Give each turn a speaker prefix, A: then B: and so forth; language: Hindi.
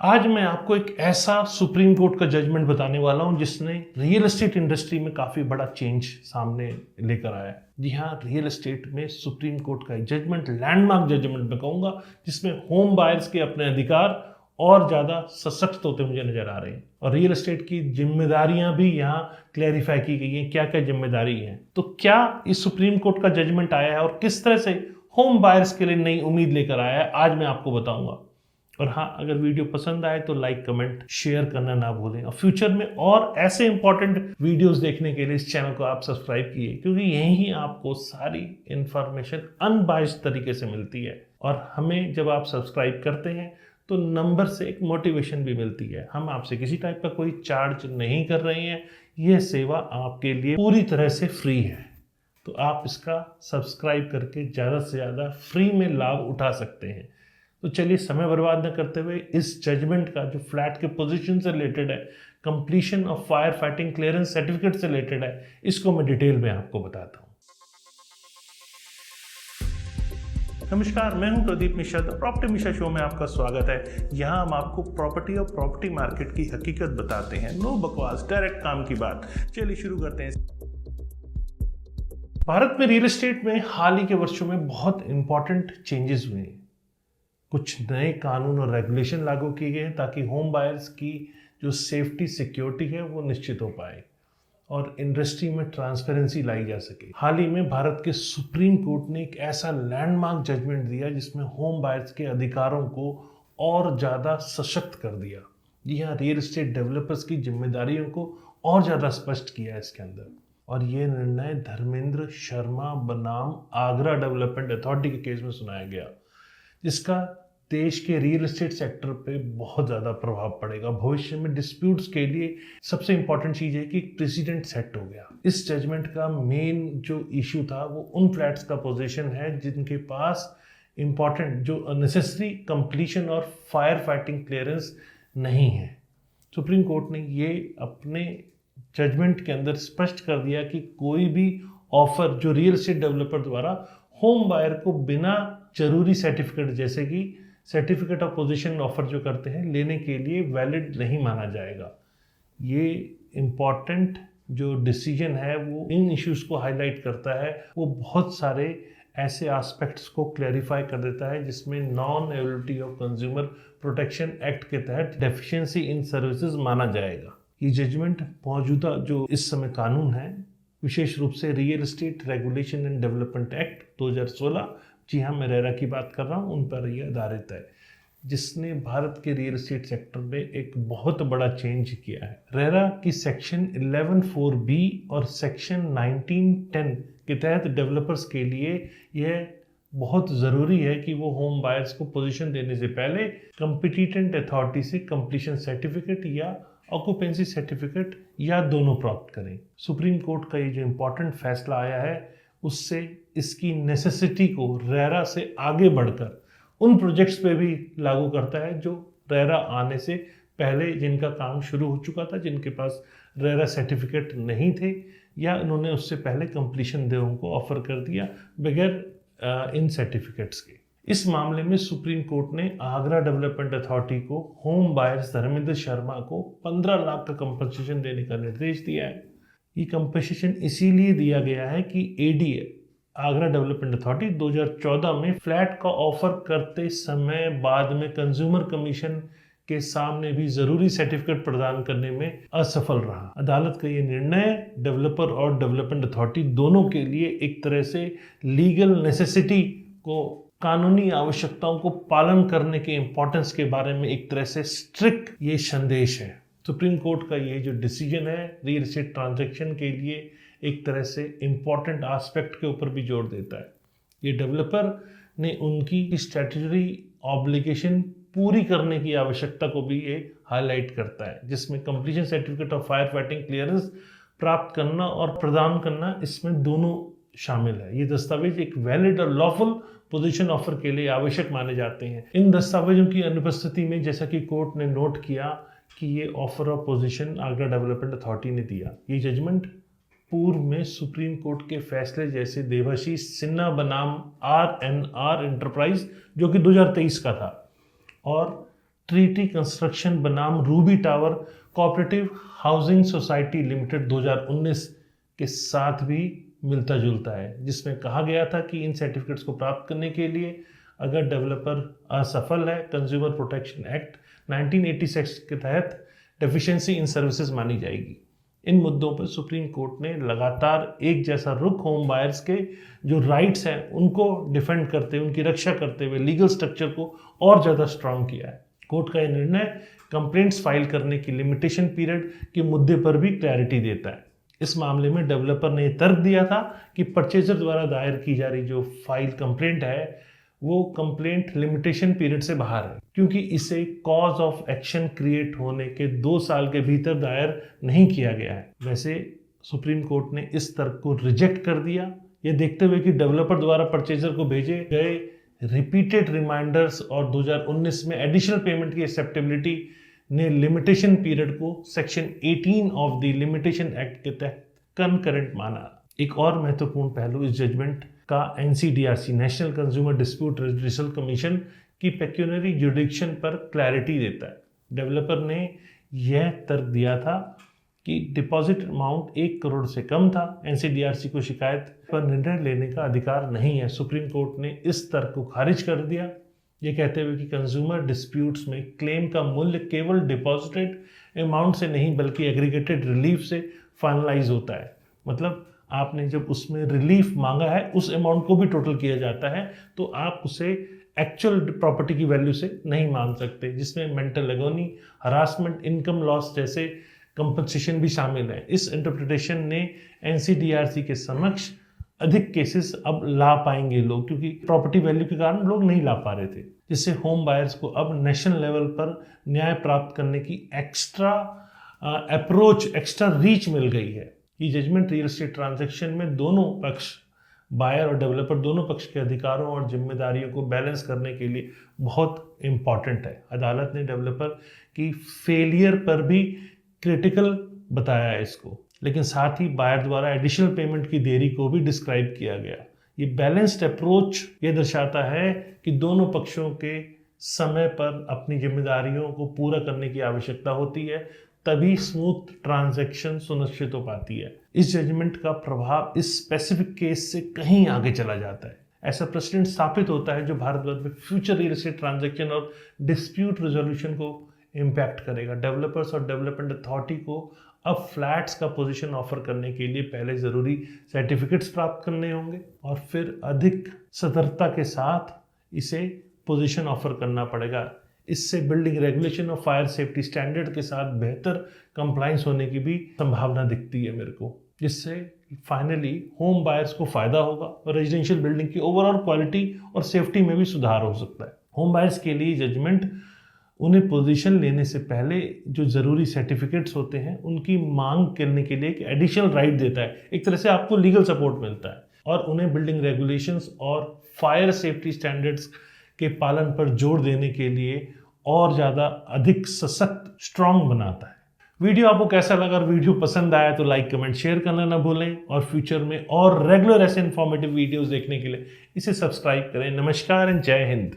A: आज मैं आपको एक ऐसा सुप्रीम कोर्ट का जजमेंट बताने वाला हूं जिसने रियल एस्टेट इंडस्ट्री में काफ़ी बड़ा चेंज सामने लेकर आया है। जी हाँ, रियल एस्टेट में सुप्रीम कोर्ट का जजमेंट लैंडमार्क जजमेंट मैं कहूँगा, जिसमें होम बायर्स के अपने अधिकार और ज़्यादा सशक्त होते मुझे नज़र आ रहे हैं और रियल एस्टेट की जिम्मेदारियां भी यहाँ क्लैरिफाई की गई हैं। क्या क्या जिम्मेदारी हैं, तो क्या इस सुप्रीम कोर्ट का जजमेंट आया है और किस तरह से होम बायर्स के लिए नई उम्मीद लेकर आया है, आज मैं आपको बताऊंगा। और हाँ, अगर वीडियो पसंद आए तो लाइक कमेंट शेयर करना ना भूलें और फ्यूचर में और ऐसे इंपॉर्टेंट वीडियोस देखने के लिए इस चैनल को आप सब्सक्राइब कीजिए, क्योंकि यही आपको सारी इंफॉर्मेशन अनबायस्ड तरीके से मिलती है। और हमें जब आप सब्सक्राइब करते हैं तो नंबर से एक मोटिवेशन भी मिलती है। हम आपसे किसी टाइप का कोई चार्ज नहीं कर रहे हैं, यह सेवा आपके लिए पूरी तरह से फ्री है, तो आप इसका सब्सक्राइब करके ज़्यादा से ज़्यादा फ्री में लाभ उठा सकते हैं। तो चलिए समय बर्बाद न करते हुए इस जजमेंट का जो फ्लैट के पोजीशन से रिलेटेड है, completion of fire fighting clearance certificate से रिलेटेड है, इसको मैं डिटेल में आपको बताता हूँ। नमस्कार, मैं हूं Pradeep Mishra. The property Mishra show में आपका स्वागत है। यहाँ हम आपको प्रॉपर्टी और प्रॉपर्टी मार्केट की हकीकत बताते हैं। नो बकवास, डायरेक्ट काम की बात। चलिए शुरू करते हैं। भारत में रियल एस्टेट में हाल ही के वर्षों में बहुत इंपॉर्टेंट चेंजेस हुए हैं। कुछ नए कानून और रेगुलेशन लागू किए गए हैं ताकि होम बायर्स की जो सेफ्टी सिक्योरिटी है वो निश्चित हो पाए और इंडस्ट्री में ट्रांसपेरेंसी लाई जा सके। हाल ही में भारत के सुप्रीम कोर्ट ने एक ऐसा लैंडमार्क जजमेंट दिया जिसमें होम बायर्स के अधिकारों को और ज़्यादा सशक्त कर दिया। जी हाँ, रियल एस्टेट डेवलपर्स की जिम्मेदारियों को और ज़्यादा स्पष्ट किया है इसके अंदर। और ये निर्णय धर्मेंद्र शर्मा बनाम आगरा डेवलपमेंट अथॉरिटी के केस में सुनाया गया, जिसका देश के रियल एस्टेट सेक्टर पे बहुत ज़्यादा प्रभाव पड़ेगा। भविष्य में डिस्प्यूट्स के लिए सबसे इंपॉर्टेंट चीज़ है कि प्रेसिडेंट सेट हो गया। इस जजमेंट का मेन जो इशू था वो उन फ्लैट्स का पोजीशन है जिनके पास इंपॉर्टेंट जो नेसेसरी कंप्लीशन और फायर फाइटिंग क्लियरेंस नहीं है। सुप्रीम कोर्ट ने ये अपने जजमेंट के अंदर स्पष्ट कर दिया कि कोई भी ऑफर जो रियल एस्टेट डेवलपर द्वारा होम बायर को बिना जरूरी सर्टिफिकेट, जैसे कि सर्टिफिकेट ऑफ पोजीशन ऑफर जो करते हैं, लेने के लिए वैलिड नहीं माना जाएगा। ये इम्पॉर्टेंट जो डिसीजन है वो इन इश्यूज को हाईलाइट करता है। वो बहुत सारे ऐसे एस्पेक्ट्स को क्लैरिफाई कर देता है जिसमें non availability of consumer protection act के तहत डेफिशिएंसी इन सर्विसेज माना जाएगा। ये जजमेंट मौजूदा जो इस समय कानून है, विशेष रूप से real estate regulation and development act 2016, जी हाँ मैं रेरा की बात कर रहा हूँ, उन पर यह आधारित है, जिसने भारत के रियल एस्टेट सेक्टर में एक बहुत बड़ा चेंज किया है। रेरा की सेक्शन 11(4)(b) और सेक्शन 19(10) के तहत डेवलपर्स के लिए यह बहुत ज़रूरी है कि वो होम बायर्स को पोजीशन देने से पहले कॉम्पिटिटेंट अथॉरिटी से कंप्लीशन सर्टिफिकेट या ऑक्यूपेंसी सर्टिफिकेट या दोनों प्राप्त करें। सुप्रीम कोर्ट का ये जो इम्पोर्टेंट फैसला आया है, उससे इसकी नेसेसिटी को रेरा से आगे बढ़कर उन प्रोजेक्ट्स पे भी लागू करता है जो रेरा आने से पहले जिनका काम शुरू हो चुका था, जिनके पास रेरा सर्टिफिकेट नहीं थे या उन्होंने उससे पहले कंप्लीशन देने को ऑफर कर दिया बगैर इन सर्टिफिकेट्स के। इस मामले में सुप्रीम कोर्ट ने आगरा डेवलपमेंट अथॉरिटी को होम बायर्स धर्मेंद्र शर्मा को 15 लाख का कंपनसेशन देने का निर्देश दिया है। ये कंपनसेशन इसीलिए दिया गया है कि एडीए आगरा डेवलपमेंट अथॉरिटी 2014 में फ्लैट का ऑफर करते समय बाद में कंज्यूमर कमीशन के सामने भी जरूरी सर्टिफिकेट प्रदान करने में असफल रहा। अदालत का ये निर्णय डेवलपर और डेवलपमेंट अथॉरिटी दोनों के लिए एक तरह से लीगल नेसेसिटी को, कानूनी आवश्यकताओं को पालन करने के इम्पोर्टेंस के बारे में एक तरह से स्ट्रिक्ट ये संदेश है। सुप्रीम कोर्ट का ये जो डिसीजन है रियल एस्टेट ट्रांजैक्शन के लिए एक तरह से इम्पॉर्टेंट एस्पेक्ट के ऊपर भी जोर देता है। ये डेवलपर ने उनकी स्टैट्यूटरी ऑब्लिगेशन पूरी करने की आवश्यकता को भी ये हाईलाइट करता है, जिसमें completion certificate of fire fighting clearance प्राप्त करना और प्रदान करना, इसमें दोनों शामिल है। ये दस्तावेज एक वैलिड और लॉफुल पोजीशन ऑफर के लिए आवश्यक माने जाते हैं। इन दस्तावेजों की अनुपस्थिति में, जैसा कि कोर्ट ने नोट किया कि ये offer of position Agra development authority ने दिया। ये जजमेंट पूर्व में सुप्रीम कोर्ट के फैसले जैसे देवाशीष सिन्हा बनाम RNR एंटरप्राइज जो कि 2023 का था, और ट्रीटी कंस्ट्रक्शन बनाम Ruby tower cooperative housing society limited 2019 के साथ भी मिलता जुलता है, जिसमें कहा गया था कि इन सर्टिफिकेट्स को प्राप्त करने के लिए अगर डेवलपर असफल है, कंज्यूमर प्रोटेक्शन एक्ट 1986 के तहत डेफिशिएंसी इन सर्विसेज मानी जाएगी। इन मुद्दों पर सुप्रीम कोर्ट ने लगातार एक जैसा रुख होम बायर्स के जो राइट्स हैं उनको डिफेंड करते हुए, उनकी रक्षा करते हुए लीगल स्ट्रक्चर को और ज़्यादा स्ट्रांग किया है। कोर्ट का यह निर्णय कंप्लेंट्स फाइल करने की लिमिटेशन पीरियड के मुद्दे पर भी क्लैरिटी देता है। इस मामले में डेवलपर ने तर्क दिया था कि परचेजर द्वारा दायर की जा रही जो फाइल कंप्लेंट है वो कंप्लेंट लिमिटेशन पीरियड से बाहर है, क्योंकि इसे कॉज ऑफ एक्शन क्रिएट होने के 2 साल के भीतर दायर नहीं किया गया है। वैसे सुप्रीम कोर्ट ने इस तर्क को रिजेक्ट कर दिया, ये देखते हुए कि डेवलपर द्वारा परचेजर को भेजे गए रिपीटेड रिमाइंडर्स और 2019 में एडिशनल पेमेंट की एक्सेप्टेबिलिटी ने लिमिटेशन पीरियड को section 18 of the limitation act के तहत कनकरेंट माना। एक और महत्वपूर्ण पहलू इस जजमेंट का NCDRC national consumer dispute resolution commission की पेक्यूनरी जुडिक्शन पर क्लैरिटी देता है। डेवलपर ने यह तर्क दिया था कि डिपॉजिट अमाउंट 1 करोड़ से कम था, एनसीडीआरसी को शिकायत पर निर्णय लेने का अधिकार नहीं है। सुप्रीम कोर्ट ने इस तर्क को खारिज कर दिया, ये कहते हुए कि कंज्यूमर डिस्प्यूट्स में क्लेम का मूल्य केवल डिपॉजिटेड अमाउंट से नहीं बल्कि एग्रीगेटेड रिलीफ से फाइनलाइज होता है। मतलब आपने जब उसमें रिलीफ मांगा है उस अमाउंट को भी टोटल किया जाता है, तो आप उसे एक्चुअल प्रॉपर्टी की वैल्यू से नहीं मान सकते, जिसमें mental agony, harassment, income loss जैसे कंपनसेशन भी शामिल है। इस इंटरप्रिटेशन ने एनसीडीआरसी के समक्ष अधिक केसेस अब ला पाएंगे लोग, क्योंकि प्रॉपर्टी वैल्यू के कारण लोग नहीं ला पा रहे थे, जिससे होम बायर्स को अब नेशनल लेवल पर न्याय प्राप्त करने की एक्स्ट्रा अप्रोच, एक्स्ट्रा रीच मिल गई है। ये जजमेंट रियल एस्टेट ट्रांजैक्शन में दोनों पक्ष, बायर और डेवलपर, दोनों पक्ष के अधिकारों और जिम्मेदारियों को बैलेंस करने के लिए बहुत इंपॉर्टेंट है। अदालत ने डेवलपर की फेलियर पर भी क्रिटिकल बताया है इसको, लेकिन साथ ही बायर द्वारा एडिशनल पेमेंट की देरी को भी डिस्क्राइब किया गया। ये बैलेंस्ड अप्रोच ये दर्शाता है कि दोनों पक्षों के समय पर अपनी जिम्मेदारियों को पूरा करने की आवश्यकता होती है, तभी स्मूथ ट्रांजैक्शन सुनिश्चित हो पाती है। इस जजमेंट का प्रभाव इस स्पेसिफिक केस से कहीं आगे चला जाता है। ऐसा प्रेसिडेंट स्थापित होता है जो भारतवर्ष में फ्यूचर रियल एस्टेट ट्रांजैक्शन और डिस्प्यूट रेजोल्यूशन को इम्पैक्ट करेगा। डेवलपर्स और डेवलपमेंट अथॉरिटी को अब फ्लैट्स का पोजीशन ऑफर करने के लिए पहले ज़रूरी सर्टिफिकेट्स प्राप्त करने होंगे और फिर अधिक सतर्कता के साथ इसे पोजीशन ऑफर करना पड़ेगा। इससे बिल्डिंग रेगुलेशन और फायर सेफ्टी स्टैंडर्ड के साथ बेहतर कंप्लाइंस होने की भी संभावना दिखती है मेरे को, जिससे फाइनली होम बायर्स को फायदा होगा और रेजिडेंशियल बिल्डिंग की ओवरऑल क्वालिटी और सेफ्टी में भी सुधार हो सकता है। होम बायर्स के लिए जजमेंट उन्हें पोजीशन लेने से पहले जो ज़रूरी सर्टिफिकेट्स होते हैं उनकी मांग करने के लिए एक एडिशनल राइट देता है। एक तरह से आपको लीगल सपोर्ट मिलता है और उन्हें बिल्डिंग रेगुलेशंस और फायर सेफ्टी स्टैंडर्ड्स के पालन पर जोर देने के लिए और ज़्यादा अधिक सशक्त, स्ट्रांग बनाता है। वीडियो आपको कैसा लगा? अगर वीडियो पसंद आया तो लाइक, कमेंट, शेयर करना ना भूलें और फ्यूचर में और रेगुलर ऐसे इन्फॉर्मेटिव वीडियोस देखने के लिए इसे सब्सक्राइब करें। नमस्कार एंड जय हिंद।